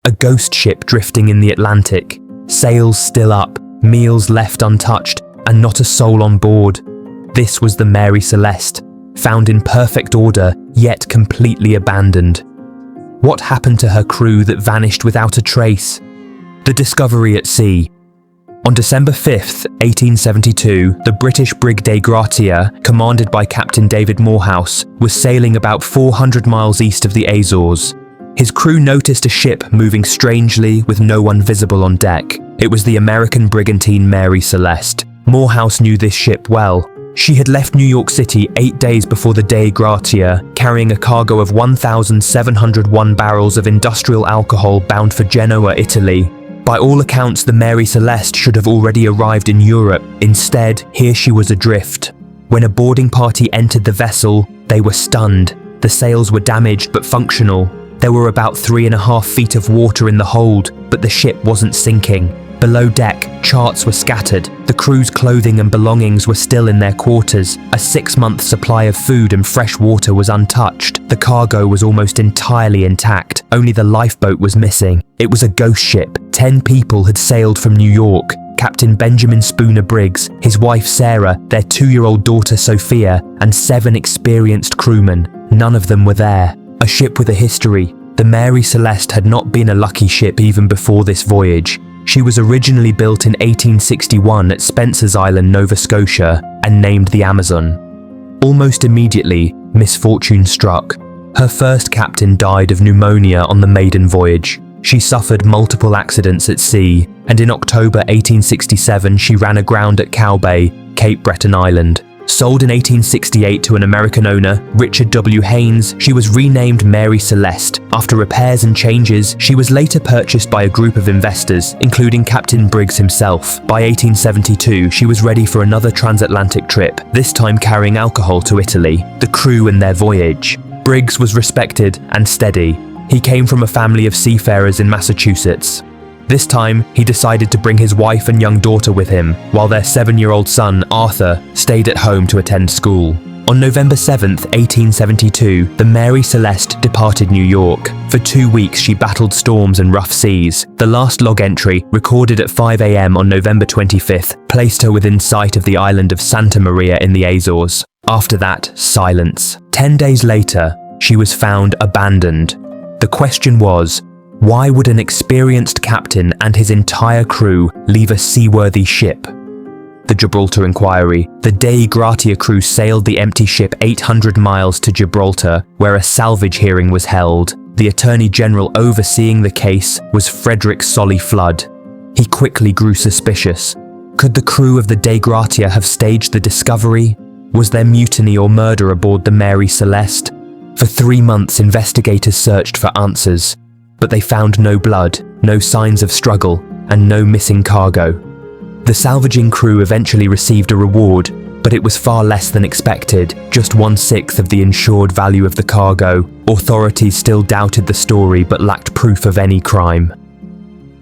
A ghost ship drifting in the Atlantic, sails still up, meals left untouched, and not a soul on board. This was the Mary Celeste, found in perfect order, yet completely abandoned. What happened to her crew that vanished without a trace? The discovery at sea. On December 5th, 1872, the British brig Dei Gratia, commanded by Captain David Morehouse, was sailing about 400 miles east of the Azores. His crew noticed a ship moving strangely with no one visible on deck. It was the American brigantine Mary Celeste. Morehouse knew this ship well. She had left New York City 8 days before the Dei Gratia, carrying a cargo of 1,701 barrels of industrial alcohol bound for Genoa, Italy. By all accounts, the Mary Celeste should have already arrived in Europe. Instead, here she was adrift. When a boarding party entered the vessel, they were stunned. The sails were damaged but functional. There were about 3.5 feet of water in the hold, but the ship wasn't sinking. Below deck, charts were scattered. The crew's clothing and belongings were still in their quarters. A 6-month supply of food and fresh water was untouched. The cargo was almost entirely intact. Only the lifeboat was missing. It was a ghost ship. 10 people had sailed from New York. Captain Benjamin Spooner Briggs, his wife Sarah, their 2-year-old daughter Sophia, and 7 experienced crewmen. None of them were there. A ship with a history. The Mary Celeste had not been a lucky ship even before this voyage. She was originally built in 1861 at Spencer's Island, Nova Scotia, and named the Amazon. Almost immediately, misfortune struck. Her first captain died of pneumonia on the maiden voyage. She suffered multiple accidents at sea, and in October 1867 she ran aground at Cow Bay, Cape Breton Island. Sold in 1868 to an American owner, Richard W. Haynes, she was renamed Mary Celeste. After repairs and changes, she was later purchased by a group of investors, including Captain Briggs himself. By 1872, she was ready for another transatlantic trip, this time carrying alcohol to Italy. The crew and their voyage. Briggs was respected and steady. He came from a family of seafarers in Massachusetts. This time, he decided to bring his wife and young daughter with him, while their 7-year-old son, Arthur, stayed at home to attend school. On November 7, 1872, the Mary Celeste departed New York. For 2 weeks, she battled storms and rough seas. The last log entry, recorded at 5 a.m. on November 25th, placed her within sight of the island of Santa Maria in the Azores. After that, silence. 10 days later, she was found abandoned. The question was, why would an experienced captain and his entire crew leave a seaworthy ship? The Gibraltar Inquiry. The Dei Gratia crew sailed the empty ship 800 miles to Gibraltar, where a salvage hearing was held. The Attorney General overseeing the case was Frederick Solly Flood. He quickly grew suspicious. Could the crew of the Dei Gratia have staged the discovery? Was there mutiny or murder aboard the Mary Celeste? For 3 months, investigators searched for answers. But they found no blood, no signs of struggle, and no missing cargo. The salvaging crew eventually received a reward, but it was far less than expected, just 1/6 of the insured value of the cargo. Authorities still doubted the story but lacked proof of any crime.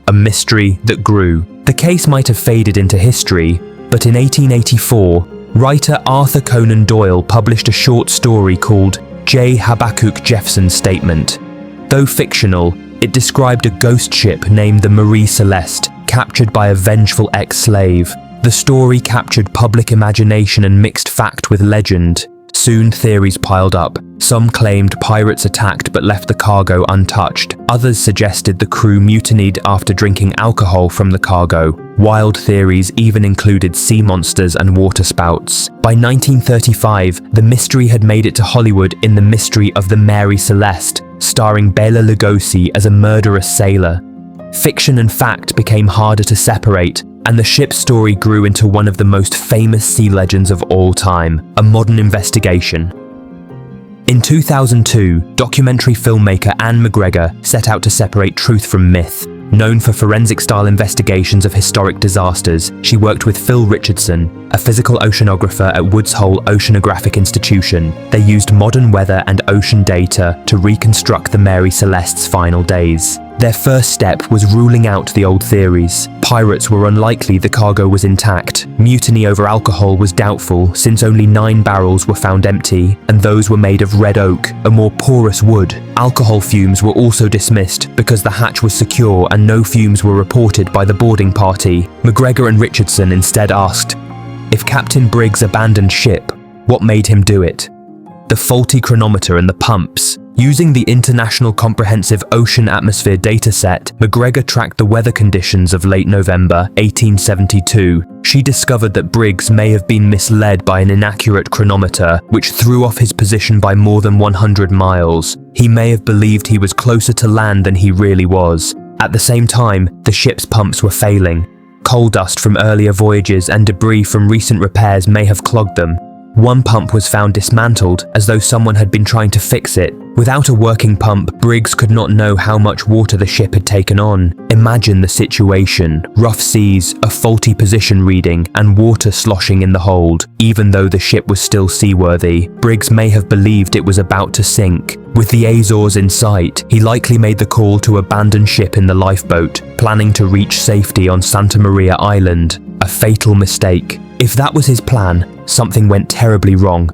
A mystery that grew. The case might have faded into history, but in 1884, writer Arthur Conan Doyle published a short story called J. Habakkuk Jeffson's Statement. Though fictional, it described a ghost ship named the Marie Celeste, captured by a vengeful ex-slave. The story captured public imagination and mixed fact with legend. Soon theories piled up. Some claimed pirates attacked but left the cargo untouched. Others suggested the crew mutinied after drinking alcohol from the cargo. Wild theories even included sea monsters and waterspouts. By 1935, the mystery had made it to Hollywood in The Mystery of the Mary Celeste, starring Bela Lugosi as a murderous sailor. Fiction and fact became harder to separate, and the ship's story grew into one of the most famous sea legends of all time, a modern investigation. In 2002, documentary filmmaker Anne McGregor set out to separate truth from myth. Known for forensic-style investigations of historic disasters, she worked with Phil Richardson, a physical oceanographer at Woods Hole Oceanographic Institution. They used modern weather and ocean data to reconstruct the Mary Celeste's final days. Their first step was ruling out the old theories. Pirates were unlikely the cargo was intact. Mutiny over alcohol was doubtful since only 9 barrels were found empty, and those were made of red oak, a more porous wood. Alcohol fumes were also dismissed because the hatch was secure and no fumes were reported by the boarding party. McGregor and Richardson instead asked, if Captain Briggs abandoned ship, what made him do it? The faulty chronometer and the pumps. Using the International Comprehensive Ocean Atmosphere dataset, McGregor tracked the weather conditions of late November 1872. She discovered that Briggs may have been misled by an inaccurate chronometer, which threw off his position by more than 100 miles. He may have believed he was closer to land than he really was. At the same time, the ship's pumps were failing. Coal dust from earlier voyages and debris from recent repairs may have clogged them. One pump was found dismantled, as though someone had been trying to fix it. Without a working pump, Briggs could not know how much water the ship had taken on. Imagine the situation: rough seas, a faulty position reading, and water sloshing in the hold. Even though the ship was still seaworthy, Briggs may have believed it was about to sink. With the Azores in sight, he likely made the call to abandon ship in the lifeboat, planning to reach safety on Santa Maria Island. A fatal mistake. If that was his plan, something went terribly wrong.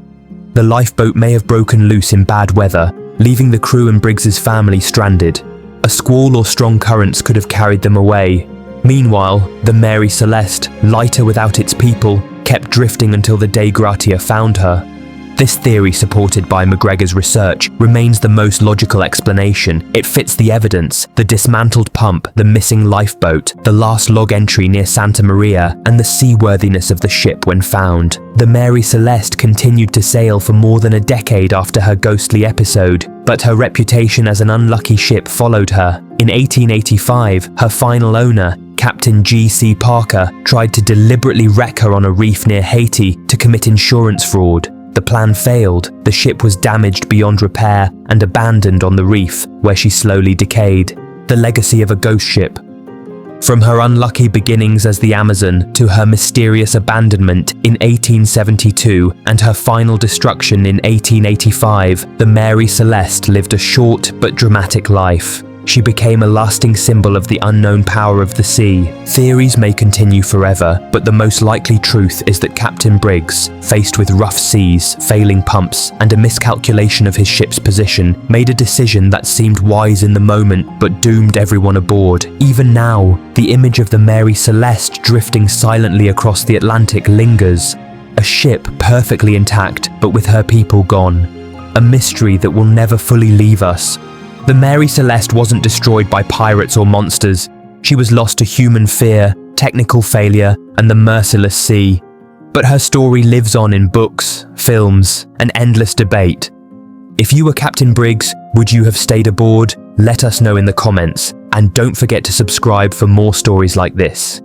The lifeboat may have broken loose in bad weather, leaving the crew and Briggs's family stranded. A squall or strong currents could have carried them away. Meanwhile, the Mary Celeste, lighter without its people, kept drifting until the Dei Gratia found her. This theory, supported by McGregor's research, remains the most logical explanation. It fits the evidence: the dismantled pump, the missing lifeboat, the last log entry near Santa Maria, and the seaworthiness of the ship when found. The Mary Celeste continued to sail for more than a decade after her ghostly episode, but her reputation as an unlucky ship followed her. In 1885, her final owner, Captain G.C. Parker, tried to deliberately wreck her on a reef near Haiti to commit insurance fraud. The plan failed. The ship was damaged beyond repair and abandoned on the reef, where she slowly decayed. The legacy of a ghost ship. From her unlucky beginnings as the Amazon to her mysterious abandonment in 1872 and her final destruction in 1885, the Mary Celeste lived a short but dramatic life. She became a lasting symbol of the unknown power of the sea. Theories may continue forever, but the most likely truth is that Captain Briggs, faced with rough seas, failing pumps, and a miscalculation of his ship's position, made a decision that seemed wise in the moment but doomed everyone aboard. Even now, the image of the Mary Celeste drifting silently across the Atlantic lingers. A ship perfectly intact, but with her people gone. A mystery that will never fully leave us. The Mary Celeste wasn't destroyed by pirates or monsters. She was lost to human fear, technical failure, and the merciless sea. But her story lives on in books, films, and endless debate. If you were Captain Briggs, would you have stayed aboard? Let us know in the comments, and don't forget to subscribe for more stories like this.